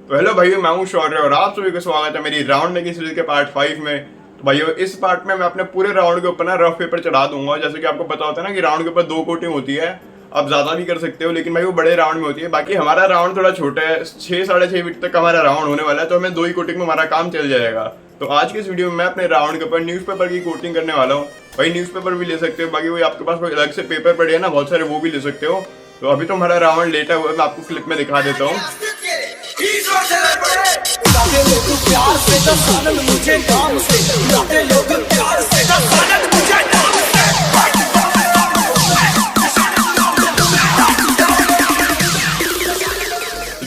तो हेलो भाइयों, मैं हूं शौर्य और आप सभी का स्वागत है मेरी राउंड मेकिंग सीरीज के पार्ट 5 में। तो भाइयों, इस पार्ट में मैं अपने पूरे राउंड के ऊपर ना रफ पेपर चढ़ा दूंगा। जैसे कि आपको पता होता है ना कि राउंड के ऊपर 2 कोटिंग होती है। आप ज्यादा भी कर सकते हो, लेकिन भाई वो बड़े राउंड में होती है। बाकी हमारा राउंड थोड़ा छोटा है, 6-6.5 फीट तक हमारा राउंड होने वाला है, तो हमें 2 ही कोटिंग में हमारा काम चल जाएगा। तो आज के इस वीडियो में मैं अपने राउंड के ऊपर न्यूज़पेपर की कोटिंग करने वाला हूँ। भाई न्यूज़पेपर भी ले सकते हो, बाकी वही आपके पास कोई अलग से पेपर पड़े है ना बहुत सारे, वो भी ले सकते हो। तो अभी तो हमारा राउंड लेटा हुआ है, मैं आपको क्लिप में दिखा देता हूँ।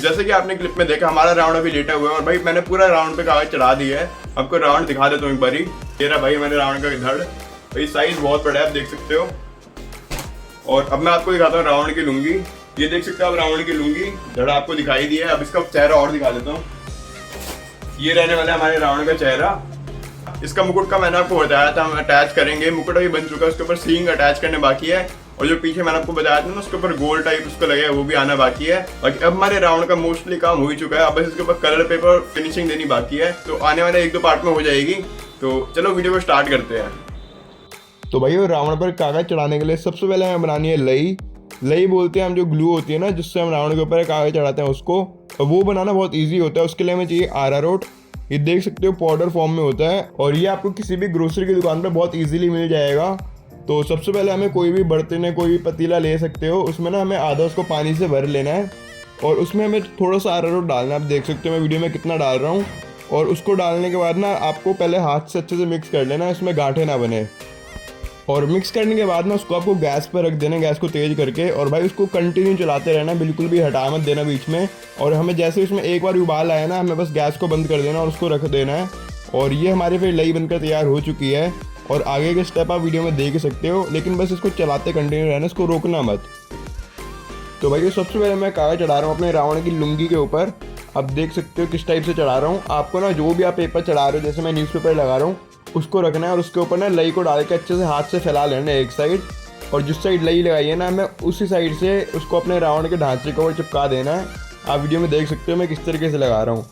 जैसे कि आपने क्लिप में देखा, हमारा राउंड अभी लेटा हुआ है और भाई मैंने पूरा राउंड पे कागज चढ़ा दिया है। आपको राउंड दिखा देता हूँ एक बारी। ये रहा भाई मैंने राउंड का धड़। भाई साइज बहुत बड़ा है, आप देख सकते हो। और अब मैं आपको दिखाता हूँ राउंड की लुंगी। ये देख सकते हो आप, राउंड की लुंगी धड़ आपको दिखाई दिया है। अब इसका चेहरा और दिखा देता हूँ। ये रहने वाला है हमारे राउंड का चेहरा। इसका मुकुट का मैंने आपको बताया था, हम अटैच करेंगे। मुकुट अभी बन चुका है, उसके ऊपर सींग अटैच करने बाकी है। और जो पीछे मैंने आपको बताया था ना, उसके ऊपर गोल टाइप उसको लगे, वो भी आना बाकी है। बाकी अब हमारे राउंड का मोस्टली काम हो ही चुका है। अब बस इसके ऊपर कलर पेपर फिनिशिंग देनी बाकी है, तो आने वाले 1-2 पार्ट में हो जाएगी। तो चलो वीडियो को स्टार्ट करते हैं। तो भाई वो रावण पर कागज चढ़ाने के लिए सबसे पहले हमें बनानी है लई। लई बोलते हैं हम जो ग्लू होती है ना, जिससे हम रावण के ऊपर कागज चढ़ाते हैं उसको। तो वो बनाना बहुत इजी होता है। उसके लिए हमें चाहिए अरारोट। ये देख सकते हो पाउडर फॉर्म में होता है और ये आपको किसी भी ग्रोसरी की दुकान पर बहुत इजीली मिल जाएगा। तो सबसे पहले हमें कोई भी बर्तन है, कोई भी पतीला ले सकते हो। उसमें ना हमें आधा उसको पानी से भर लेना है और उसमें हमें थोड़ा सा अरारोट डालना है। आप देख सकते हो मैं वीडियो में कितना डाल रहा हूँ। और उसको डालने के बाद ना आपको पहले हाथ से अच्छे से मिक्स कर लेना है, इसमें गांठें ना बने। और मिक्स करने के बाद ना उसको आपको गैस पर रख देना है, गैस को तेज़ करके। और भाई उसको कंटिन्यू चलाते रहना, बिल्कुल भी हटा मत देना बीच में। और हमें जैसे उसमें एक बार उबाल आया ना, हमें बस गैस को बंद कर देना और उसको रख देना है। और ये हमारी फिर लई बनकर तैयार हो चुकी है। और आगे के स्टेप आप वीडियो में देख सकते हो, लेकिन बस इसको चलाते कंटिन्यू रहना, इसको रोकना मत। तो भाई सबसे पहले मैं कागज चढ़ा रहा हूँ अपने रावण की लुंगी के ऊपर। अब देख सकते हो किस टाइप से चढ़ा रहा हूँ। आपको ना जो भी आप पेपर चढ़ा रहे हो, जैसे मैं न्यूज़पेपर लगा रहा हूँ, उसको रखना है और उसके ऊपर ना लई को डाल के अच्छे से हाथ से फैला लेना है एक साइड। और जिस साइड लई लगाई है ना, हमें उसी साइड से उसको अपने रावण के ढांचे के ऊपर चिपका देना है। आप वीडियो में देख सकते हो मैं किस तरीके से लगा रहा हूँ।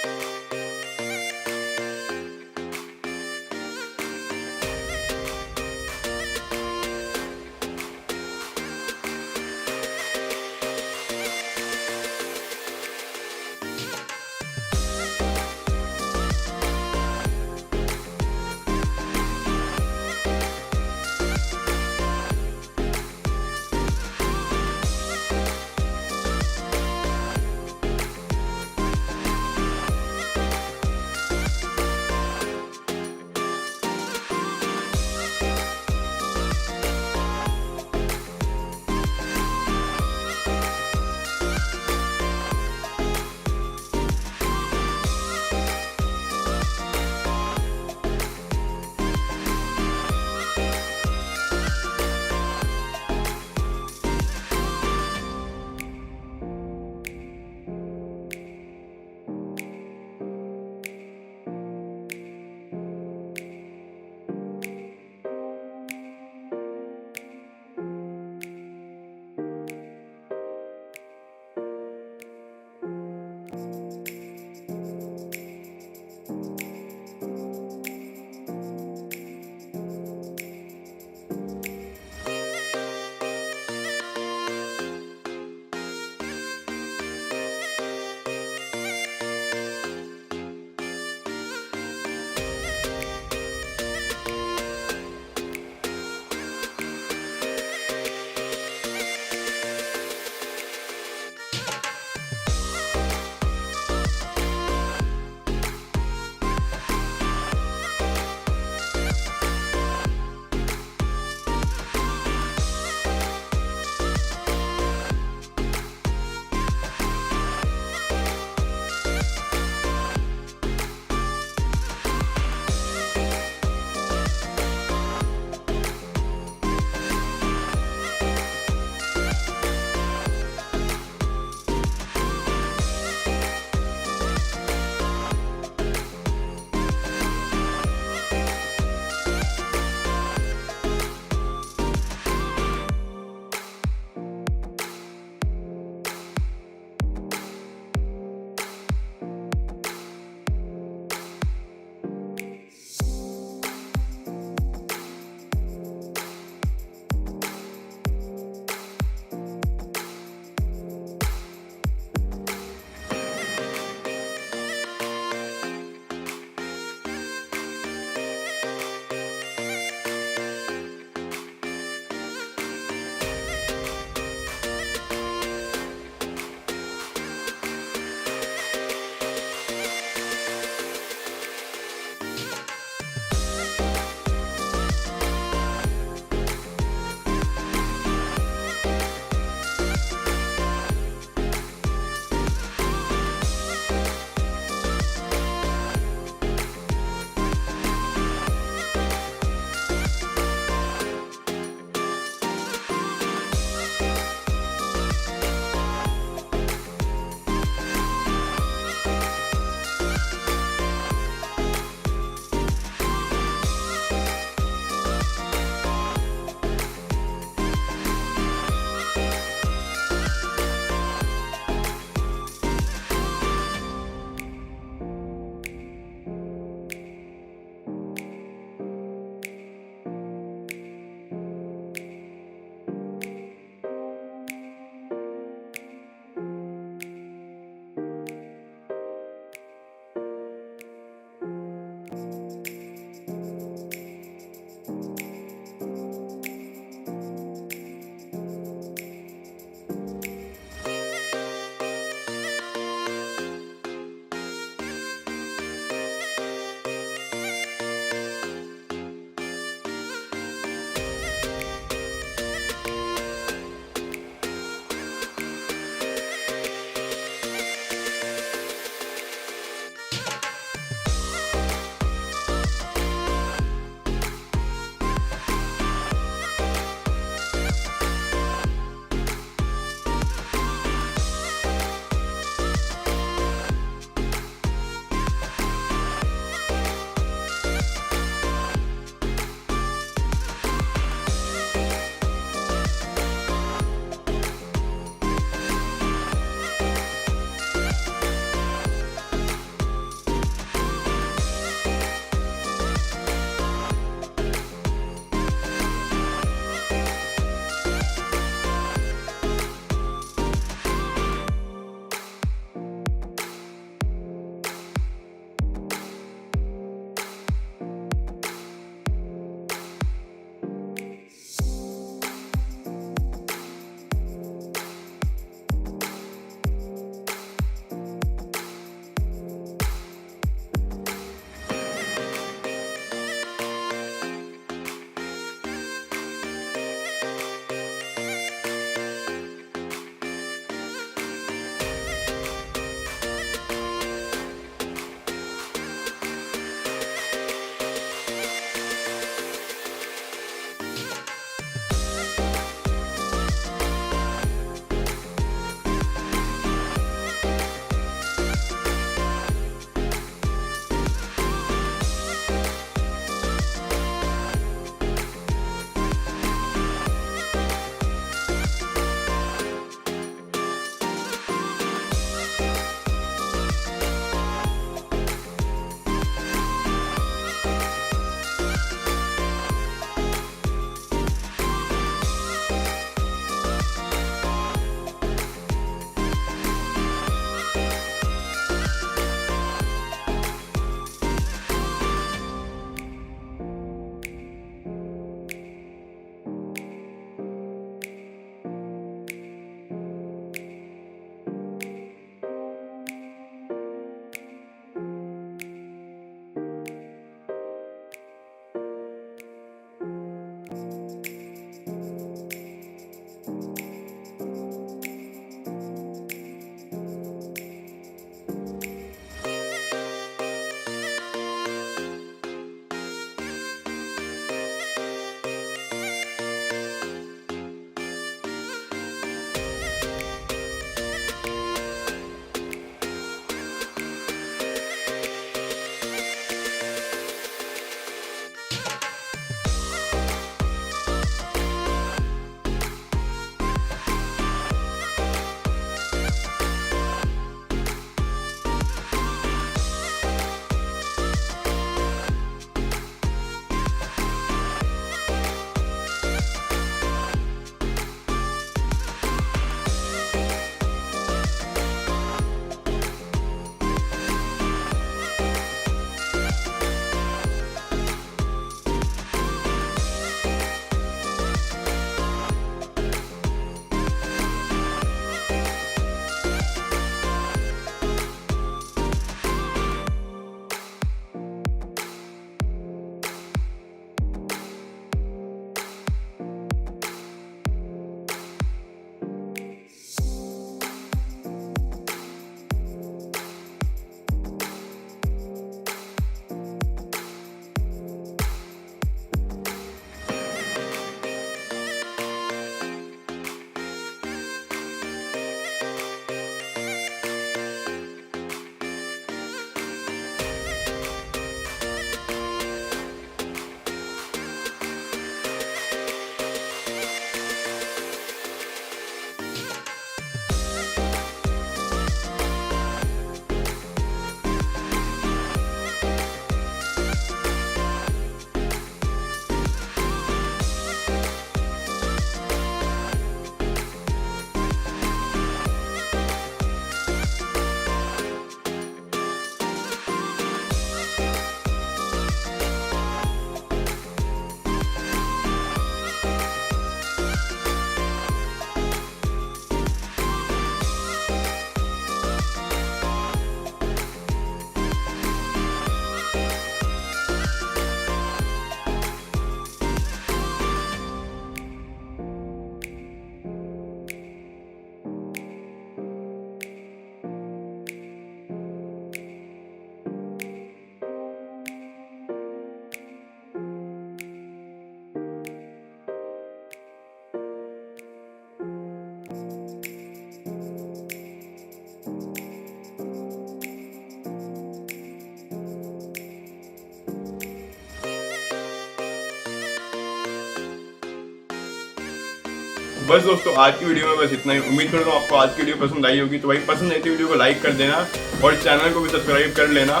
बस दोस्तों आज की वीडियो में बस इतना ही। उम्मीद करता हूँ आपको आज की वीडियो पसंद आई होगी। तो भाई पसंद आई तो वीडियो को लाइक कर देना और चैनल को भी सब्सक्राइब कर लेना।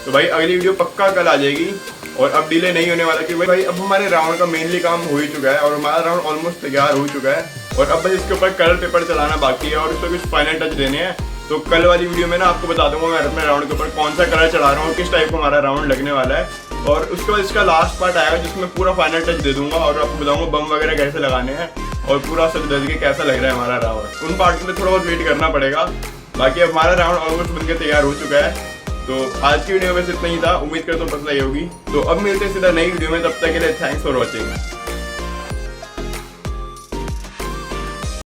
तो भाई अगली वीडियो पक्का कल आ जाएगी और अब डिले नहीं होने वाला, क्योंकि भाई अब हमारे राउंड का मेनली काम हो ही चुका है और हमारा राउंड ऑलमोस्ट तैयार हो चुका है और अब बस इसके ऊपर कलर पेपर चलाना बाकी है और इसको कुछ फाइनल टच देने हैं। तो कल वाली वीडियो में ना आपको बता दूंगा मैं अपने राउंड के ऊपर कौन सा कलर चला रहा हूँ, किस टाइप का हमारा राउंड लगने वाला है और उसके बाद इसका लास्ट पार्ट आएगा जिसमें पूरा फाइनल टच दे दूंगा और आपको बताऊंगा बम वगैरह कैसे लगाने हैं और पूरा सब दे के कैसा लग रहा है हमारा राउंड। उन पार्ट के लिए थोड़ा बहुत वेट करना पड़ेगा। बाकी अब हमारा राउंड ऑलमोस्ट बनकर तैयार हो चुका है। तो आज की वीडियो में बस इतना ही था। उम्मीद करता हूँ पसंद आई होगी। तो अब मिलते हैं सीधा नई वीडियो में, तब तक के लिए थैंक्स फॉर वॉचिंग।